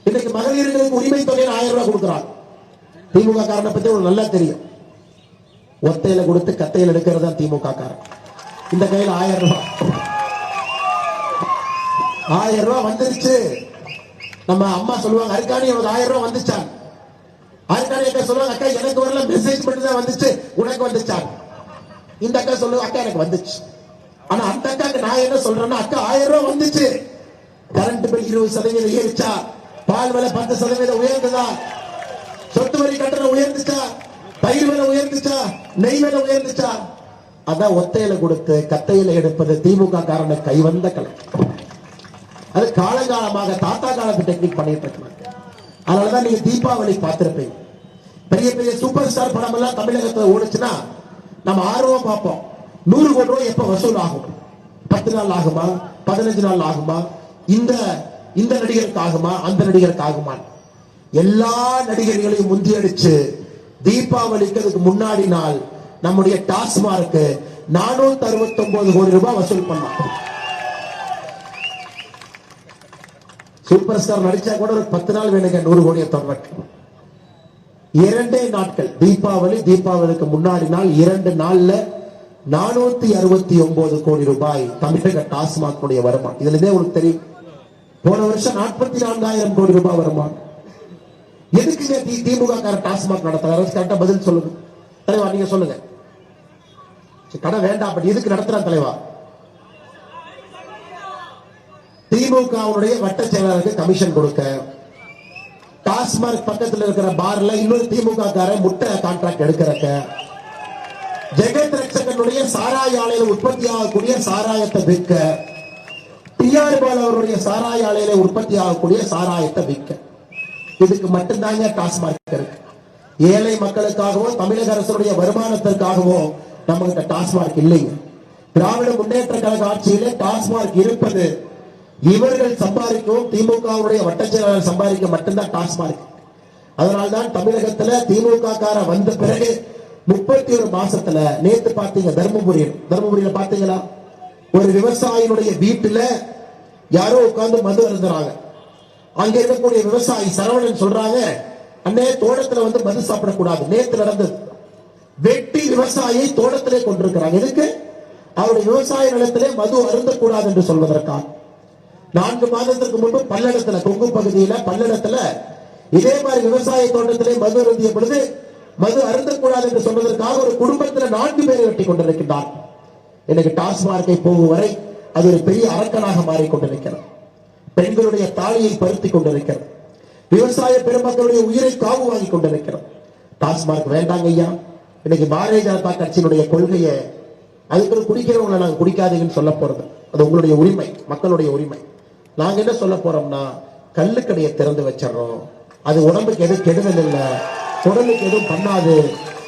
இன்னைக்கு மகளிர்களுக்கு உரிமை தொகை 1000 ரூபாய் கொடுக்கிறாங்க. திமுக காரனை பத்தி உங்களுக்கு நல்லா தெரியும். ஒத்தையில கொடுத்து கத்தையில எடுக்கிறது தான் திமுக காரன். இந்த கையில 1000 ரூபாய் 1000 ரூபாய் வந்துருச்சு. நம்ம அம்மா சொல்லுவாங்க, அருக்காணி எனக்கு 1000 ரூபாய் வந்துச்சான். அருக்காணி அக்கா சொல்லுவாங்க, அக்கா எனக்கு வரல, மெசேஜ் பண்ணி தான் வந்துச்சு, உனக்கு வந்துச்சான். இந்த அக்கா சொல்லுவாங்க, அக்கா எனக்கு வந்துச்சு. ஆனா அந்த அக்காக்கு நான் என்ன சொல்றேன்னா, அக்கா 1000 ரூபாய் வந்துச்சு. கரண்ட் பில் 20% ஏறிச்சா, பால் விலை 10% உயர்ந்ததா, சொத்து வரி கட்டணம் உயர்ந்துச்சா, பயிர் விலை உயர்ந்துச்சா, நெய் விலை உயர்ந்துச்சா. அதான் ஒத்தையில கொடுத்து கத்தையில எடுப்பது திமுக காரனை கைவந்த கலை. அது காலங்காலமாக தாத்தா காலத்து டெக்னிக் பண்ணிட்டு இருக்காங்க. அதனாலதான் நீங்க தீபாவளி பார்த்திருப்பீங்க. பெரிய பெரிய சூப்பர் ஸ்டார் படம் எல்லாம் தமிழகத்துல ஓடுச்சுன்னா நம்ம ஆர்வமா பார்ப்போம். 100 கோடி ரூபாய் எப்ப வசூல் ஆகும்? 10 நாள் ஆகுமா, 15 நாள் ஆகுமா, இந்த நடிகருக்கு ஆகுமா, அந்த நடிகருக்கு ஆகுமா? எல்லா நடிகர்களையும் முந்தியடிச்சு தீபாவளிக்கு அதுக்கு முன்னாடி நாள் நம்முடைய டாஸ்மார்க் 469 கோடி ரூபாய் வசூல் பண்ணாங்க. சூப்பர் ஸ்டார் நடிச்சா கூட ஒரு 10 நாள் வேணுங்க 100 கோடியை தொடர்ந்து. 2 நாட்கள் தீபாவளிக்கு முன்னாடி நாள் 2 நாள்ல 469 கோடி ரூபாய் தமிழக டாஸ்மாக் வருமானம். இதுல இருந்தே உங்களுக்கு தெரியும், போன வருஷம் 44,000 கோடி ரூபாய் வருமானம். எதுக்குங்க திமுக டாஸ்மாக் நடத்துறாரு? கரெக்டா பதில் சொல்லுங்க தலைவா, நீங்க சொல்லுங்க. கடை வேண்டாம், அப்படி எதுக்கு நடத்துறான் தலைவா? திமுகவுடைய வட்ட செயலாளருக்கு கமிஷன் கொடுக்க, டாஸ்மாக் பக்கத்தில் இருக்கிற பார்ல இன்னொரு திமுக காரன் முட்டை கான்ட்ராக்ட் எடுக்கிறக்க, ஜெகத் ரட்சகனுடைய சாராய ஆலையில உற்பத்தி ஆகக்கூடிய சாராயத்தை விற்க, டிஆர் பால் அவருடைய சாராய ஆலையில உற்பத்தி ஆகக்கூடிய சாராயத்தை விற்க, இதுக்கு மட்டும்தாங்க டாஸ்மாக் இருக்கு. ஏழை மக்களுக்காகவோ தமிழக அரசுடைய வருமானத்திற்காகவோ நம்ம கிட்ட டாஸ்மாக் இல்லைங்க. திராவிட முன்னேற்ற கழக ஆட்சியிலே டாஸ்மாக் இருப்பது இவர்கள் சம்பாதிக்கவும் திமுகவுடைய வட்ட செயலாளர் சம்பாதிக்க மட்டும்தான் டாஸ்மாக். அதனால்தான் தமிழகத்துல திமுக கார வந்த பிறகு 31 மாசத்துல நேத்து பாத்தீங்க தர்மபுரியில பாத்தீங்களா, ஒரு விவசாயினுடைய வீட்டுல யாரோ உட்கார்ந்து மது அருந்துறாங்க. அங்க இருக்கக்கூடிய விவசாயி சரவணன் சொல்றாங்க, அண்ணே தோட்டத்துல வந்து மது சாப்பிடக்கூடாது. நேத்து நடந்தது. வெட்டி விவசாயியை தோட்டத்திலே கொண்டிருக்கிறாங்க. எதுக்கு? அவருடைய விவசாய நிலத்திலே மது அருந்தக்கூடாது என்று சொல்வதற்காக. 4 மாதத்திற்கு முன்பு பல்லடத்துல, கொங்கு பகுதியில பல்லடத்துல இதே மாதிரி விவசாய தோட்டத்திலே மது அருந்திய பொழுது மது அருந்தக்கூடாது என்று சொன்னதற்காக ஒரு குடும்பத்தில் 4 பேரை வெட்டி கொண்டிருக்கின்றார். எனக்கு டாஸ்மார்க்கை போகும் வரை அது ஒரு பெரிய அரக்கனாக மாறிக்கொண்டிருக்கிறது. பெண்களுடைய தாலியை பருத்தி கொண்டிருக்கிறது. விவசாய பெருமக்களுடைய உயிரை காவு வாங்கி கொண்டிருக்கிறது. டாஸ்மார்க் வேண்டாங்க ஐயா. இன்னைக்கு பாரதிய ஜனதா கட்சியினுடைய கொள்கையை அதுக்கு குடிக்கிறவங்களை நாங்க குடிக்காதீங்கன்னு சொல்ல போறது, அது உங்களுடைய உரிமை, மக்களுடைய உரிமை. நாங்க என்ன சொல்ல போறோம்னா, கள்ளுக்கடையை திறந்து வச்சிடறோம், அது உடம்புக்கு எதுவும் கெடுதல் இல்லை, உடலுக்கு எதுவும் பண்ணாது.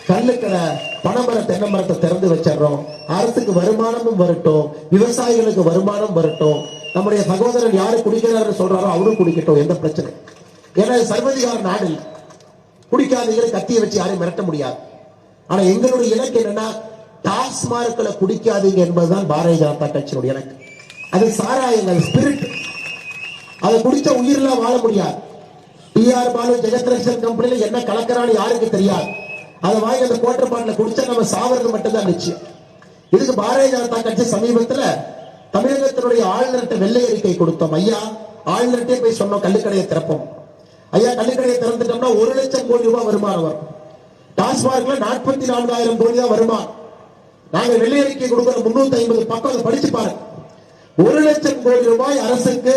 கள்ளுக்கடை, பனைமர தென்னை மரத்தை திறந்து வச்சிடறோம், அரசுக்கு வருமானமும் வரட்டும், விவசாயிகளுக்கு வருமானம் வரட்டும், நம்முடைய சகோதரன் யாரு குடிக்கிறாரு சொல்றாரோ அவரும் குடிக்கட்டும், எந்த பிரச்சனை. ஏன்னா சர்வதிகார நாடு இல்லை, குடிக்காதீங்க கத்தியை வச்சு யாரையும் மிரட்ட முடியாது. ஆனா எங்களுடைய இலக்கு என்னன்னா, டாஸ்மார்க்களை குடிக்காதீங்க என்பதுதான் பாரதிய ஜனதா கட்சியினுடைய இலக்கு. அது சாராயங்கள், ஸ்பிரிட், அதை குடிச்ச உயிரெல்லாம் வாழ முடியாது. டிஆர் பாலு ஜெகத்ரட்சன் கம்பெனில என்ன கலக்கிறான்னு யாருக்கு தெரியாது. அதை வாங்கி அந்த குவார்டர் பாட்டில் குடிச்சா நம்ம சாவறது மட்டும்தான் நிச்சயம். இதுக்கு பாரதிய ஜனதா கட்சி சமீபத்தில் தமிழகத்தினுடைய ஆளுநர்கிட்ட வெள்ளை அறிக்கை கொடுத்தோம். ஐயா, ஆளுநர்கிட்டே போய் சொன்னோம், கள்ளுக்கடையை திறப்போம். ஐயா, கள்ளுக்கடையை திறந்துட்டோம்னா 1 லட்சம் கோடி ரூபாய் வருமானம் வரும். டாஸ்மார்க்ல 44,000 கோடி தான் வருமானம். நாங்க வெள்ளை அறிக்கை கொடுக்கிற 350 பக்கம் அதை படிச்சு பாருங்க. 1 லட்சம் கோடி ரூபாய் அரசுக்கு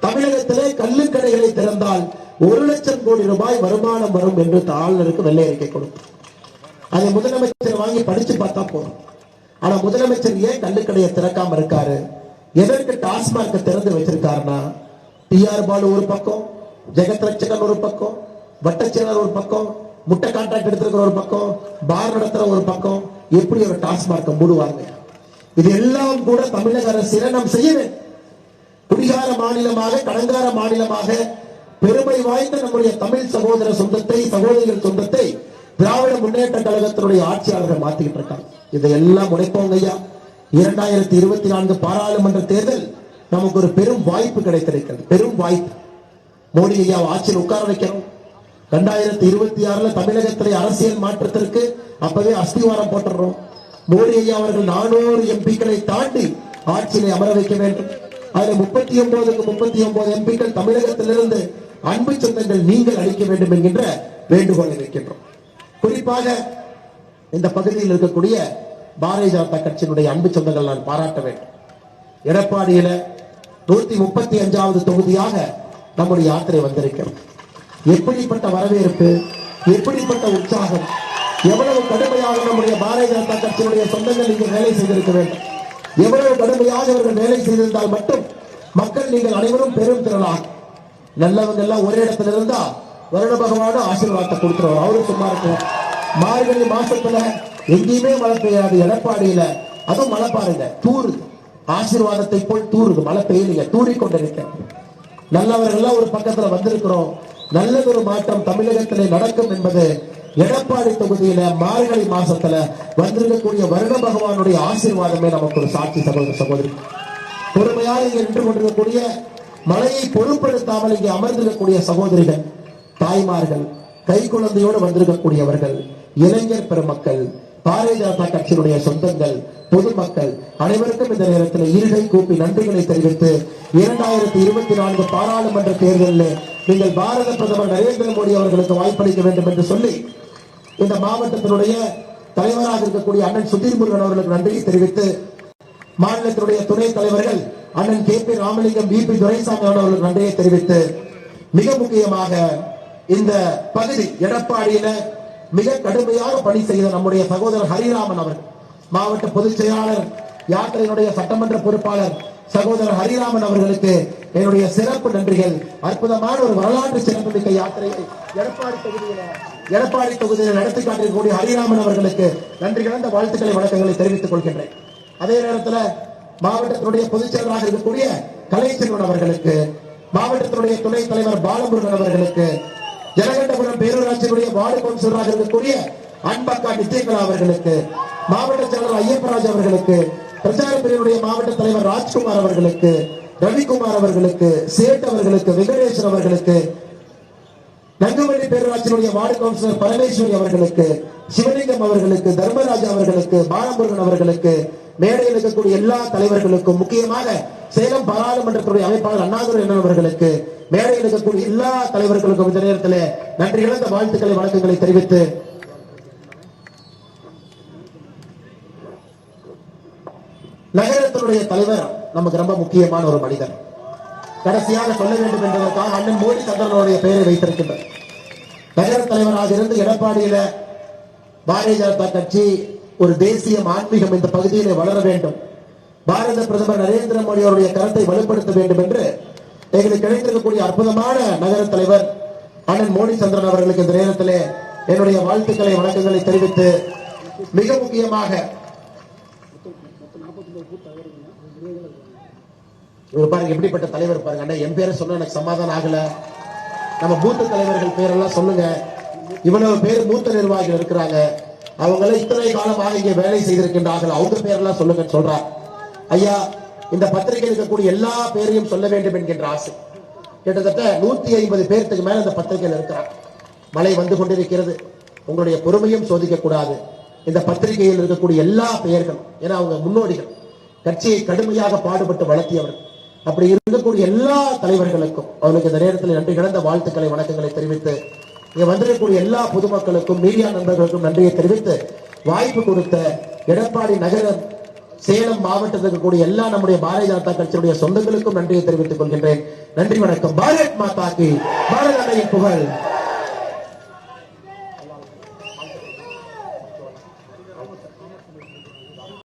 தமிழகத்திலே கள்ளுக்கடைகளை திறந்தால் 1 லட்சம் கோடி ரூபாய் வருமானம் வரும் என்று ஆளுநருக்கு வெள்ளை அறிக்கை கொடுத்தோம். அதை முதலமைச்சர் வாங்கி படிச்சு பார்த்தா போதும். ஆனா முதலமைச்சர் ஏன் கள்ளுக்கடையை திறக்காம இருக்காரு? எதற்கு டாஸ்மார்க் திறந்து வச்சிருக்காருன்னா, டிஆர் பாலு ஒரு பக்கம், ஜெகத்ரட்சகன் ஒரு பக்கம், வட்டச்சேனர் ஒரு பக்கம், முட்டை கான்ட்ராக்ட் எடுத்திருக்கிற ஒரு பக்கம், பார் நடத்துற ஒரு பக்கம், எப்படி ஒரு டாஸ்மார்க் மூடுவாங்க? இது எல்லாம் கூட தமிழக அரசு நாம் செய்ய வேண்டும். குடிகார மாநிலமாக, கடங்கார மாநிலமாக பெருமை வாய்ந்த நம்முடைய தமிழ் சகோதர சொந்தத்தை, சகோதரிகள் சொந்தத்தை திராவிட முன்னேற்ற கழகத்தினுடைய ஆட்சியாளர்கள் மாத்திக்கிட்டு இருக்காங்க. இதையெல்லாம் உடைப்போங்க ஐயா. 2024 பாராளுமன்ற தேர்தல் நமக்கு ஒரு பெரும் வாய்ப்பு கிடைத்திருக்கிறது, பெரும் வாய்ப்பு. மோடி ஐயா ஆட்சியில் உட்கார வைக்கணும். 2026 தமிழகத்திலே அரசியல் மாற்றத்திற்கு அப்பவே அஸ்திவாரம் போட்டுறோம். மோடி ஐயா அவர்கள் 400 எம்பிக்களை தாண்டி ஆட்சியிலே அமர வைக்க வேண்டும். அதில் 39க்கு 39 எம்பிக்கள் தமிழகத்திலிருந்து அன்பு சொந்தங்கள் நீங்கள் அளிக்க வேண்டும் என்கின்ற வேண்டுகோளை வைக்கின்றோம். குறிப்பாக இந்த பகுதியில் இருக்கக்கூடிய பாரதிய ஜனதா கட்சியினுடைய அன்பு சொந்தங்கள் நான் பாராட்ட வேண்டும். எடப்பாடியில 135வது தொகுதியாக நம்முடைய யாத்திரை வந்திருக்கிறோம். எப்படிப்பட்ட வரவேற்பு, எப்படிப்பட்ட உற்சாகம், எவ்வளவு கடுமையாக நம்முடைய பாரதிய ஜனதா கட்சியினுடைய சொந்தங்கள் இங்கு வேலை செய்திருக்க வேண்டும். எவ்வளவு கடுமையாக அவர்கள் வேலை செய்திருந்தால் மட்டும் மக்கள் நீங்கள் அனைவரும் பெரும் திரளாக, நல்லவங்க எல்லாம் ஒரே இடத்துல இருந்தா வருட பகவான ஆசீர்வாதத்தை கொடுத்துருவோம். அவரும் சும்மா இருக்கிறார். மார்கழி மாசத்துல எங்கேயுமே மழை பெய்யாது. எடப்பாடியில அதுவும் மழை பாருங்க, தூருது, ஆசீர்வாதத்தை போல் தூருது, மழை பெய்யலைங்க, தூறிக்கொண்டிருக்க. நல்லவர்கள் ஒரு பக்கத்துல வந்திருக்கிறோம். நல்லதொரு மாற்றம் தமிழகத்திலே நடக்கும் என்பது எடப்பாடி தொகுதியில மார்கழி மாசத்துல வந்திருக்கக்கூடிய வருட பகவானுடைய ஆசீர்வாதமே நமக்கு ஒரு சாட்சி. சகோதர சகோதரி, பொறுமையாக இங்கே நின்று கொண்டிருக்கக்கூடிய, மழையை பொருட்படுத்தாமல் இங்கே அமர்ந்திருக்கக்கூடிய சகோதரிகள், தாய்மார்கள், கை குழந்தையோடு வந்திருக்கக்கூடியவர்கள், இளைஞர் பெருமக்கள், பாரதிய ஜனதா கட்சியினுடைய சொந்தங்கள், பொதுமக்கள் அனைவருக்கும் இந்த நேரத்தில் இருகை கூப்பி நன்றிகளை தெரிவித்து 2024 பாராளுமன்ற தேர்தலில் நீங்கள் பாரத பிரதமர் நரேந்திர மோடி அவர்களுக்கு வாய்ப்பளிக்க வேண்டும் என்று சொல்லி இந்த மாவட்டத்தினுடைய தலைவராக இருக்கக்கூடிய அண்ணன் சுதீர் முருகன் அவர்களுக்கு நன்றியை தெரிவித்து, மாநிலத்தினுடைய துணைத் தலைவர்கள் அண்ணன் கே.பி. ராமலிங்கம், வி.பி. துரைசாமி அவர்களுக்கு நன்றியை தெரிவித்து, மிக முக்கியமாக இந்த பகுதி எடப்பாடியில மிக கடுமையாக பணி செய்த நம்முடைய சகோதரர் ஹரிராமன் அவர்கள், மாவட்ட பொதுச் செயலாளர், யாத்திரையினுடைய சட்டமன்ற பொறுப்பாளர் சகோதரர் ஹரிராமன் அவர்களுக்கு என்னுடைய சிறப்பு நன்றிகள். அற்புதமான ஒரு வரலாற்று சிறப்புமிக்க யாத்திரையை எடப்பாடி தொகுதியில் நடத்தி காட்டிருக்கக்கூடிய ஹரிராமன் அவர்களுக்கு நன்றி கலந்த வாழ்த்துக்களை, வணக்கங்களை தெரிவித்துக் கொள்கின்றேன். அதே நேரத்தில் மாவட்டத்தினுடைய பொதுச் செயலராக இருக்கக்கூடிய கலைச்செல்வன் அவர்களுக்கு, மாவட்டத்தினுடைய துணைத் தலைவர் பாலமுருகன் அவர்களுக்கு, ஜனகண்டபுரம் பேரூராட்சியினுடைய வார்டு கவுன்சிலராக இருக்கக்கூடிய அன்பக்கா நித்யகலா அவர்களுக்கு, மாவட்ட செயலர் ஐயப்பராஜ் அவர்களுக்கு, பிரச்சார பிரிவுடைய மாவட்ட தலைவர் ராஜ்குமார் அவர்களுக்கு, ரவிக்குமார் அவர்களுக்கு, சேட் அவர்களுக்கு, வெங்கடேஸ்வர் அவர்களுக்கு, நங்கவள்ளி பேரூராட்சியினுடைய வார்டு கவுன்சிலர் பரமேஸ்வரி அவர்களுக்கு, சிவலிங்கம் அவர்களுக்கு, தர்மராஜா அவர்களுக்கு, பாலமுருகன் அவர்களுக்கு, மேடையில் இருக்கக்கூடிய எல்லா தலைவர்களுக்கும், முக்கியமாக சேலம் பாராளுமன்றத்துடைய அமைப்பாளர் அண்ணாதுரை அவர்களுக்கு, மேடையில் இருக்கக்கூடிய எல்லா தலைவர்களுக்கும் இந்த நேரத்தில் நன்றி கலந்த வாழ்த்துக்களை, வணக்கங்களை தெரிவித்து, நகரத்தினுடைய தலைவர் நமக்கு ரொம்ப முக்கியமான ஒரு மனிதர். கடைசியாக சொல்ல வேண்டும் என்பதற்காக அண்ணன் மோடி சந்திரனுடைய பெயரை வைத்திருக்கின்றார். நகர தலைவராக இருந்து எடப்பாடியில பாரதிய ஜனதா கட்சி ஒரு தேசிய ஆன்மீகம் இந்த பகுதியிலே வளர வேண்டும், பாரத பிரதமர் நரேந்திர மோடி அவருடைய கருத்தை வலுப்படுத்த வேண்டும் என்று எங்களுக்கு கிடைத்திருக்கக்கூடிய அற்புதமான நகர தலைவர் அண்ணன் மோடி சந்திரன் அவர்களுக்கு இந்த நேரத்திலே என்னுடைய வாழ்த்துக்களை வணக்கங்களை தெரிவித்து, மிக முக்கியமாக பாருங்க எப்படிப்பட்ட தலைவர் பாருங்க. அண்ணா என் பேரை சொன்ன எனக்கு சமாதானம் ஆகல, நம்ம பூத்த தலைவர்கள் பேரெல்லாம் சொல்லுங்க. இவ்வளவு பேர் மூத்த நிர்வாகிகள் இருக்கிறாங்க, அவங்கள இத்தனை காலமாக இங்கே வேலை செய்திருக்கின்றார்கள், அவங்க பேரெல்லாம் சொல்லுங்க சொல்றார். ஐயா, இந்த பத்திரிகை இருக்கக்கூடிய எல்லா பேரையும் சொல்ல வேண்டும் என்கின்ற ஆசை. கிட்டத்தட்ட 150 பேருக்கு மேல இந்த பத்திரிகையில் இருக்கிறார். மழை வந்து கொண்டிருக்கிறது, உங்களுடைய பொறுமையும் சோதிக்க கூடாது. இந்த பத்திரிகையில் இருக்கக்கூடிய எல்லா பெயர்களும், ஏன்னா அவங்க முன்னோடிகள், கட்சியை கடுமையாக பாடுபட்டு வளர்த்தியவர்கள். அப்படி இருக்கக்கூடிய எல்லா தலைவர்களுக்கும் அவர்களுக்கு இந்த நேரத்தில் நன்றி கலந்த வாழ்த்துக்களை வணக்கங்களை தெரிவித்து, இங்க வந்திருக்கக்கூடிய எல்லா பொதுமக்களுக்கும் மீடியா நண்பர்களுக்கும் நன்றியை தெரிவித்து, வாய்ப்பு கொடுத்த எடப்பாடி நகர சேலம் மாவட்டத்தில் இருக்கக்கூடிய எல்லா நம்முடைய பாரதிய ஜனதா கட்சியுடைய சொந்தங்களுக்கும் நன்றியை தெரிவித்துக் கொள்கின்றேன். நன்றி, வணக்கம். பாரத் மாதா கி, பாரத அன்னையின் புகழ்.